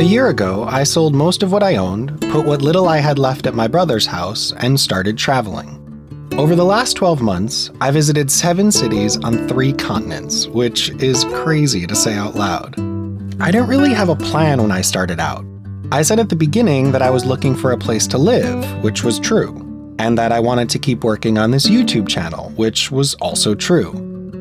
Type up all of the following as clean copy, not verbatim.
A year ago, I sold most of what I owned, put what little I had left at my brother's house, and started traveling. Over the last 12 months, I visited 7 cities on 3 continents, which is crazy to say out loud. I didn't really have a plan when I started out. I said at the beginning that I was looking for a place to live, which was true, and that I wanted to keep working on this YouTube channel, which was also true.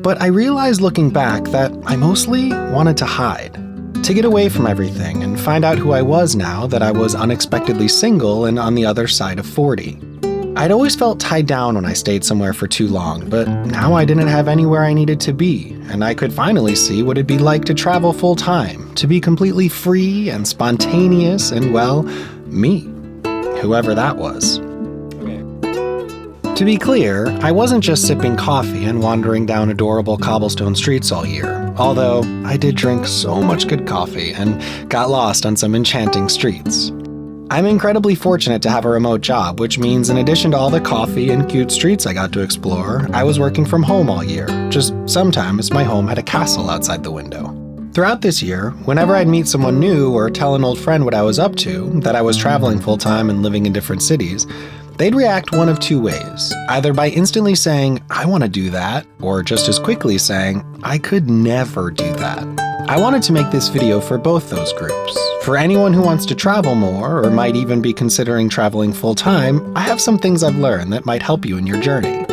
But I realized looking back that I mostly wanted to hide, to get away from everything and find out who I was now that I was unexpectedly single and on the other side of 40. I'd always felt tied down when I stayed somewhere for too long, but now I didn't have anywhere I needed to be, and I could finally see what it'd be like to travel full time, to be completely free and spontaneous and, well, me. Whoever that was. To be clear, I wasn't just sipping coffee and wandering down adorable cobblestone streets all year, although I did drink so much good coffee and got lost on some enchanting streets. I'm incredibly fortunate to have a remote job, which means in addition to all the coffee and cute streets I got to explore, I was working from home all year, just sometimes my home had a castle outside the window. Throughout this year, whenever I'd meet someone new or tell an old friend what I was up to, that I was traveling full-time and living in different cities, they'd react one of 2 ways, either by instantly saying, "I want to do that," or just as quickly saying, "I could never do that." I wanted to make this video for both those groups. For anyone who wants to travel more or might even be considering traveling full-time, I have some things I've learned that might help you in your journey.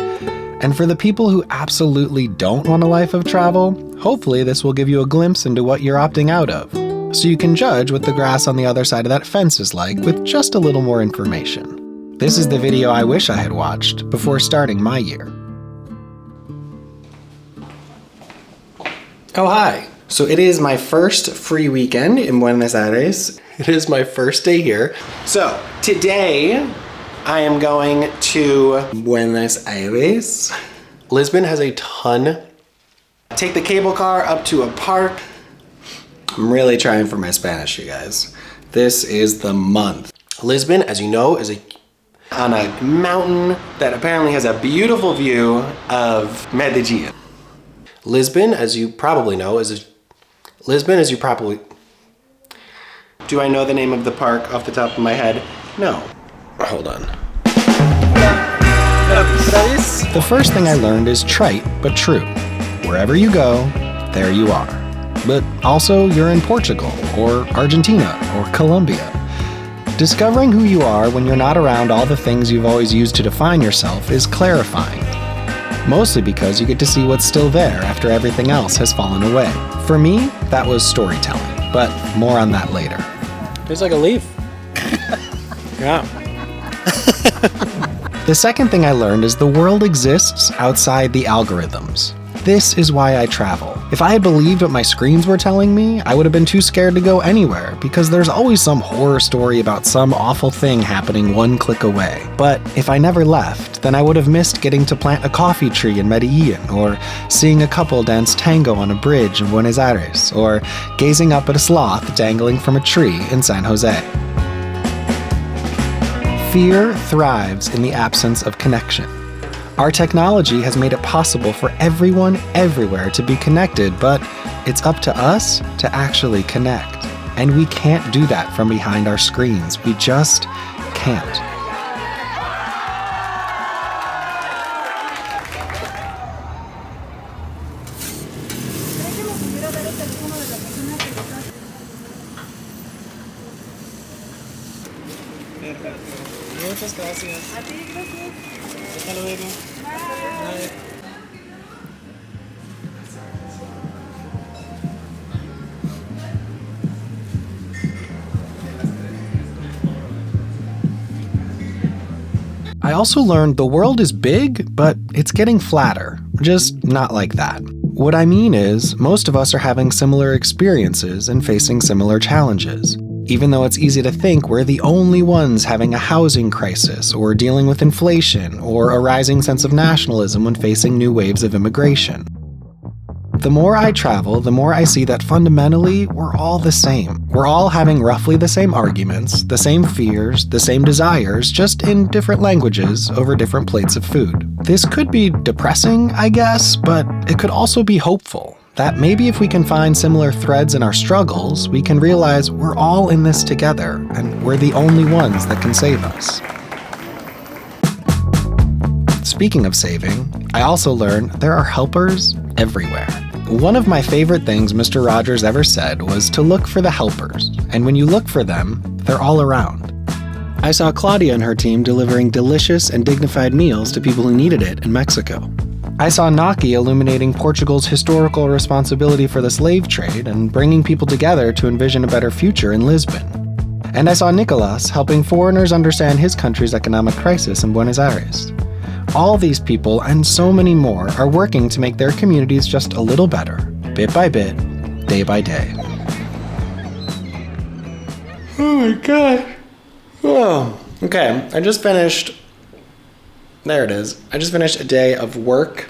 And for the people who absolutely don't want a life of travel, hopefully this will give you a glimpse into what you're opting out of, so you can judge what the grass on the other side of that fence is like with just a little more information. This is the video I wish I had watched before starting my year. Oh, hi. So it is my first free weekend in Buenos Aires. It is my first day here. So today I am going to Buenos Aires. Lisbon has a ton. Take the cable car up to a park. I'm really trying for my Spanish, you guys. This is the month. Lisbon, as you know, is on a mountain that apparently has a beautiful view of Medellin. Lisbon, as you probably know, Do I know the name of the park off the top of my head? No. Hold on. The first thing I learned is trite but true. Wherever you go, there you are. But also you're in Portugal, or Argentina, or Colombia. Discovering who you are when you're not around all the things you've always used to define yourself is clarifying. Mostly because you get to see what's still there after everything else has fallen away. For me, that was storytelling, but more on that later. Tastes like a leaf. Yeah. The second thing I learned is the world exists outside the algorithms. This is why I travel. If I had believed what my screens were telling me, I would have been too scared to go anywhere, because there's always some horror story about some awful thing happening one click away. But if I never left, then I would have missed getting to plant a coffee tree in Medellin, or seeing a couple dance tango on a bridge in Buenos Aires, or gazing up at a sloth dangling from a tree in San Jose. Fear thrives in the absence of connection. Our technology has made it possible for everyone, everywhere to be connected, but it's up to us to actually connect. And we can't do that from behind our screens. We just can't. Muchas gracias. A ti, gracias. Hasta luego. Bye. I also learned the world is big, but it's getting flatter. Just not like that. What I mean is, most of us are having similar experiences and facing similar challenges. Even though it's easy to think we're the only ones having a housing crisis, or dealing with inflation, or a rising sense of nationalism when facing new waves of immigration. The more I travel, the more I see that fundamentally, we're all the same. We're all having roughly the same arguments, the same fears, the same desires, just in different languages over different plates of food. This could be depressing, I guess, but it could also be hopeful. that maybe if we can find similar threads in our struggles, we can realize we're all in this together and we're the only ones that can save us. Speaking of saving, I also learned there are helpers everywhere. One of my favorite things Mr. Rogers ever said was to look for the helpers, and when you look for them, they're all around. I saw Claudia and her team delivering delicious and dignified meals to people who needed it in Mexico. I saw Naki illuminating Portugal's historical responsibility for the slave trade and bringing people together to envision a better future in Lisbon. And I saw Nicolas helping foreigners understand his country's economic crisis in Buenos Aires. All these people and so many more are working to make their communities just a little better, bit by bit, day by day. Oh my god. Oh, okay. I just finished a day of work.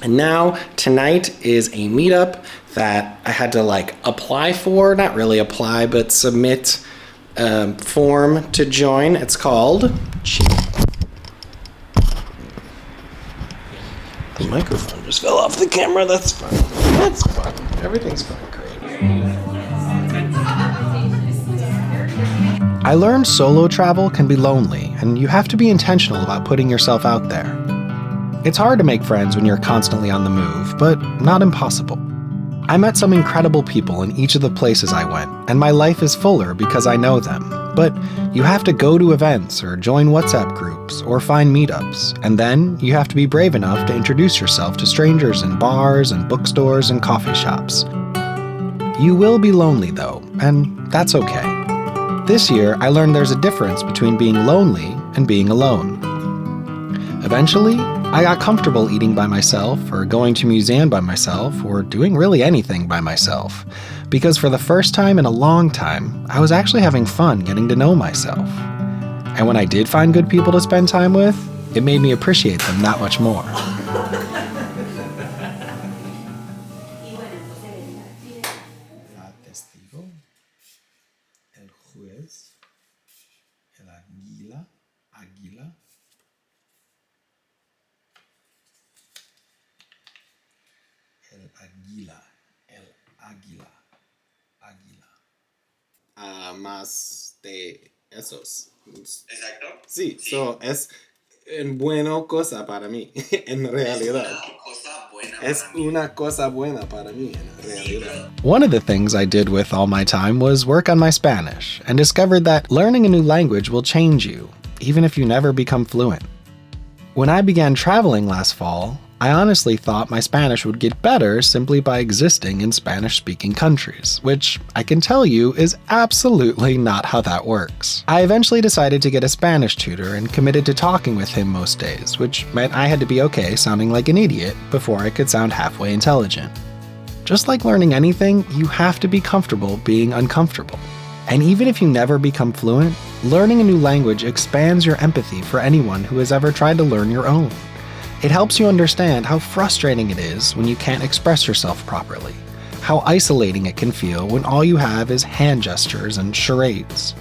And now tonight is a meetup that I had to apply for, not really apply, but submit a form to join. It's called The microphone just fell off the camera. That's fine. That's fine. Everything's fine. Great. I learned solo travel can be lonely, and you have to be intentional about putting yourself out there. It's hard to make friends when you're constantly on the move, but not impossible. I met some incredible people in each of the places I went, and my life is fuller because I know them. But you have to go to events or join WhatsApp groups or find meetups, and then you have to be brave enough to introduce yourself to strangers in bars and bookstores and coffee shops. You will be lonely though, and that's okay. This year, I learned there's a difference between being lonely and being alone. Eventually, I got comfortable eating by myself or going to a museum by myself or doing really anything by myself. Because for the first time in a long time, I was actually having fun getting to know myself. And when I did find good people to spend time with, it made me appreciate them that much more. Más de esos. Exacto. Sí, sí. So es bueno cosa para mí, en realidad. Es una cosa buena para mí, en realidad. One of the things I did with all my time was work on my Spanish, and discovered that learning a new language will change you, even if you never become fluent. When I began traveling last fall, I honestly thought my Spanish would get better simply by existing in Spanish-speaking countries, which I can tell you is absolutely not how that works. I eventually decided to get a Spanish tutor and committed to talking with him most days, which meant I had to be okay sounding like an idiot before I could sound halfway intelligent. Just like learning anything, you have to be comfortable being uncomfortable. And even if you never become fluent, learning a new language expands your empathy for anyone who has ever tried to learn your own. It helps you understand how frustrating it is when you can't express yourself properly, how isolating it can feel when all you have is hand gestures and charades.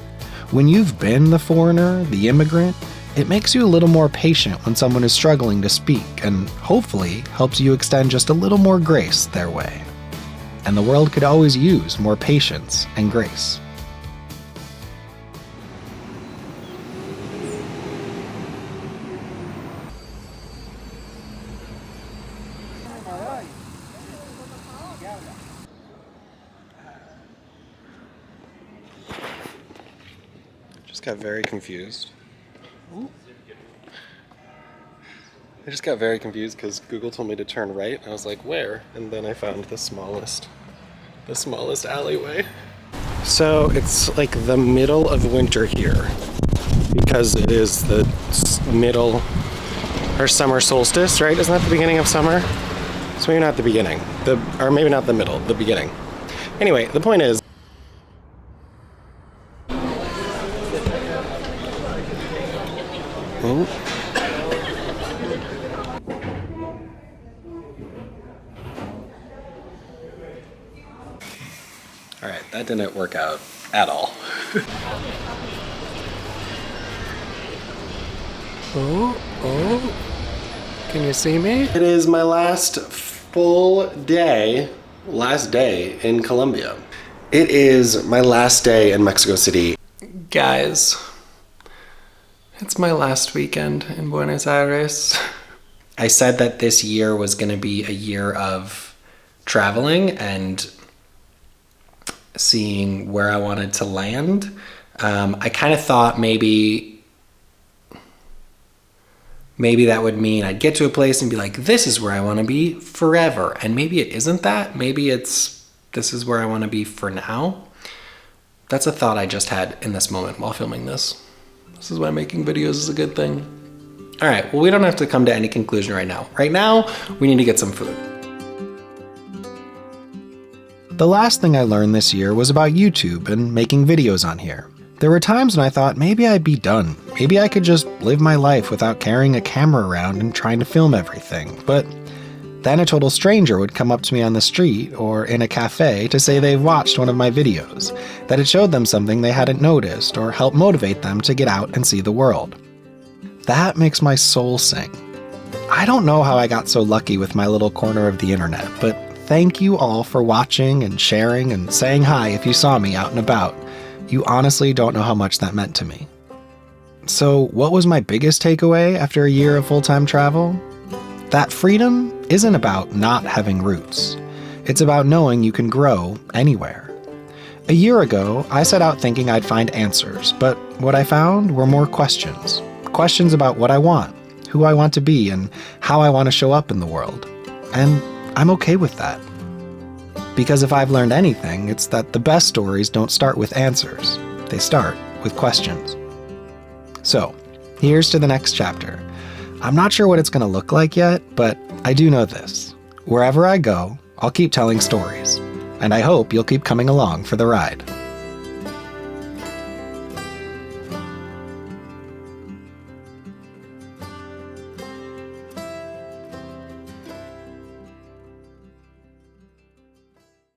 When you've been the foreigner, the immigrant, it makes you a little more patient when someone is struggling to speak and hopefully helps you extend just a little more grace their way. And the world could always use more patience and grace. Got very confused. I just got very confused because Google told me to turn right. I was like, where? And then I found the smallest alleyway. So it's like the middle of winter here because it is the middle or summer solstice, right? Isn't that the beginning of summer? So maybe not the beginning, or maybe not the middle, the beginning. Anyway, the point is, Alright, that didn't work out at all. Oh, can you see me? It is my last full day, last day in Colombia. It is my last day in Mexico City. Guys, it's my last weekend in Buenos Aires. I said that this year was going to be a year of traveling and seeing where I wanted to land. I kind of thought maybe that would mean I'd get to a place and be like, this is where I want to be forever. And maybe it isn't that. Maybe this is where I want to be for now. That's a thought I just had in this moment while filming this. This is why making videos is a good thing. All right, well, we don't have to come to any conclusion right now. Right now, we need to get some food. The last thing I learned this year was about YouTube and making videos on here. There were times when I thought maybe I'd be done. Maybe I could just live my life without carrying a camera around and trying to film everything. But then a total stranger would come up to me on the street or in a cafe to say they've watched one of my videos, that it showed them something they hadn't noticed or helped motivate them to get out and see the world. That makes my soul sing. I don't know how I got so lucky with my little corner of the internet, but thank you all for watching and sharing and saying hi if you saw me out and about. You honestly don't know how much that meant to me. So what was my biggest takeaway after a year of full-time travel? That freedom isn't about not having roots. It's about knowing you can grow anywhere. A year ago, I set out thinking I'd find answers, but what I found were more questions. Questions about what I want, who I want to be, and how I want to show up in the world. And I'm okay with that. Because if I've learned anything, it's that the best stories don't start with answers. They start with questions. So, here's to the next chapter. I'm not sure what it's going to look like yet, but I do know this. Wherever I go, I'll keep telling stories. And I hope you'll keep coming along for the ride.